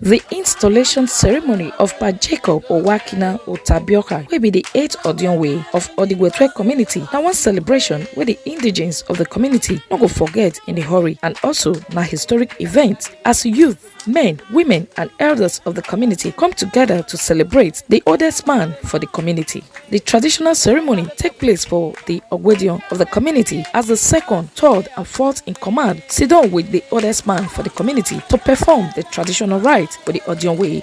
The installation ceremony of Pa Jacob Owakina Otabioka will be the 8th Odionwere of Odiguetue community. Now one celebration where the indigenes of the community not go forget in a hurry, and also na historic event as youth, men, women and elders of the community come together to celebrate the oldest man for the community. The traditional ceremony take place for the Odiguetue of the community as the second, third and fourth in command sit down with the oldest man for the community to perform the traditional rite with the Odionwere.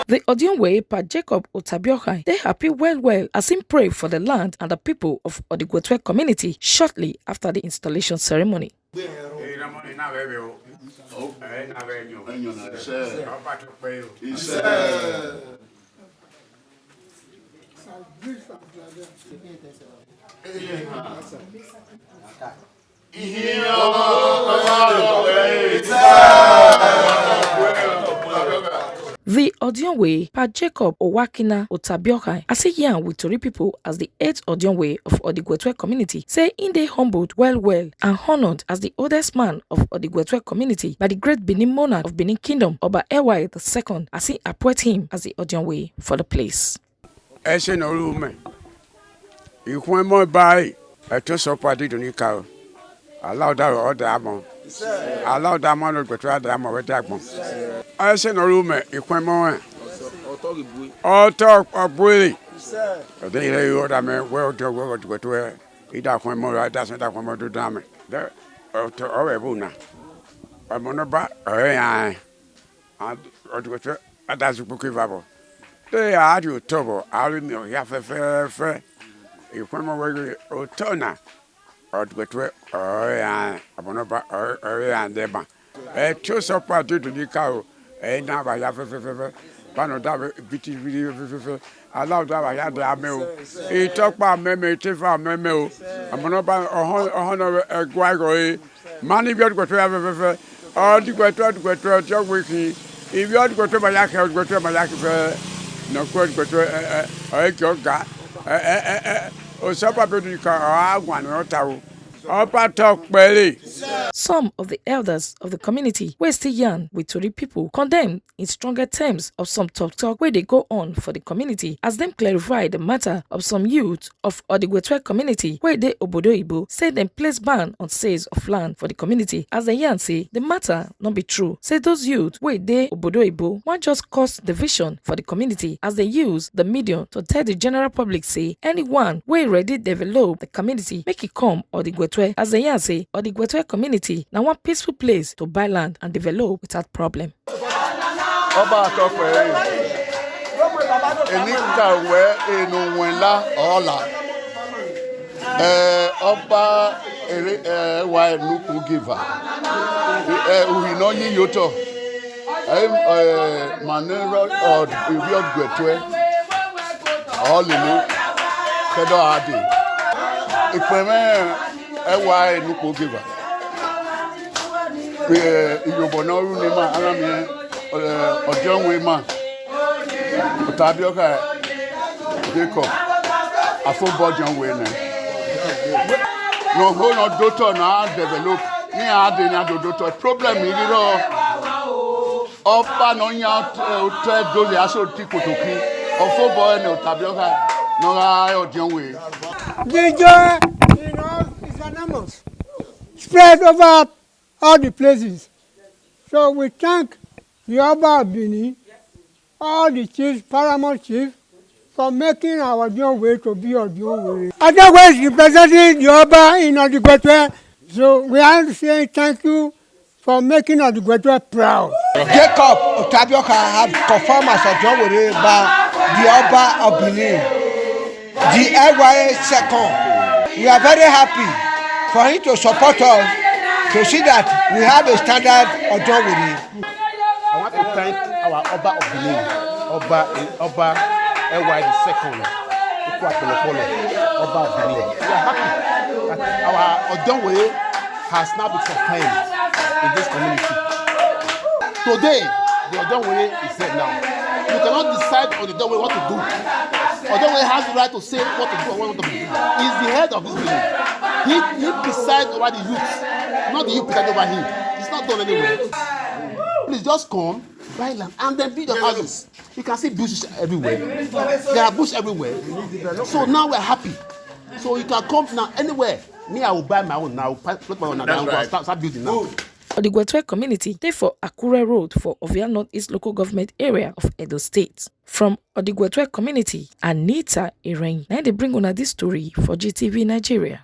The Odionwere Pa Jacob Otabioka, they happy well as him pray for the land and the people of Odiguetue community shortly after the installation ceremony. The Odionwere Pa Jacob Owakina Otabioka, as he yarn with Tori people as the 8th Odionwere of Odiguetue community, say in they humbled well and honored as the oldest man of Odiguetue community by the great Benin monarch of Benin Kingdom, Oba Ewa II, as he appoint him as the Odionwere for the place. Allow that order among. Allow that man to try the amount of that. I say no room, equipment. All talk of bully. They order me well to go to where he doesn't more, doesn't have more to damage. There, or to Orebuna. I'm on a bat, and that's a book of they are you trouble. I'll be half a fair. Equipment will turn. Odiguetue abonoba and deba two support to the cow na ba ya fe pano da biti allow da ba ya da me o e tokpa meme tifa meme o abonoba ohon egwago e mani bi Odiguetue Odiguetue jogwiki if you Odiguetue ba ya ke Odiguetue ba ya ke fe no Odiguetue joga Some of the elders of the community were still young with Tori people condemned in stronger terms of some talk where they go on for the community as them clarify the matter of some youth of Odiguetue community where they Obodo say them place ban on sales of land for the community as the yarn say the matter not be true. Say those youth where they Obodo want just cause division for the community as they use the medium to tell the general public say anyone where ready develop the community make it come Odiguetue as the yarn say Odiguetue community now one peaceful place to buy land and develop without problem. Oba akọfẹ enikawe enuwenla ọla ọba wa enuku giva uhino yiyoto manero Odiguetue ọlinu kedo adi ipeme ewa enuku giva iyobono ru ni ma ara mi Odionwere man Otabioka Jacob Afobo Odionwere no go no doctor na develop ni ade na doctor problem iriro opa no nya tre dole aso ti kotoki Afobo ni Otabioka no ga Odionwere the joy is enormous spread over all the places, so we thank the Oba of Benin, all the chiefs, paramount chiefs, for making our Odionwere to be Odionwere. Odionwere is representing the Oba in Odiguetue, so we are saying thank you for making Odiguetue proud. Jacob Otabioka have confirmed as Odionwere by the Oba of Benin, the LYA second. We are very happy for him to support us to see that we have a standard Odionwere. I want to thank our Oba of Benin, Oba Ewa II, Oba of Benin. We are happy that our Odionwere has now been confirmed in this community. Today, the Odionwere is there now. You cannot decide on the Odionwere what to do. Odionwere has the right to say what to do or what not to do. He's the head of this building. He presides over the youth, not the youth preside over him. It's not done anywhere. Please just come, buy land, and then build your houses. You can see bushes everywhere. There are bushes everywhere. So now we're happy. So you can come now anywhere. Me, I will buy my own now. Put my own now. Right. Start building now. Odiguetue community dey for Akure Road for Ovia North-East local government area of Edo State. From Odiguetue community, Anita Irene. Now they bring on this story for GTV Nigeria.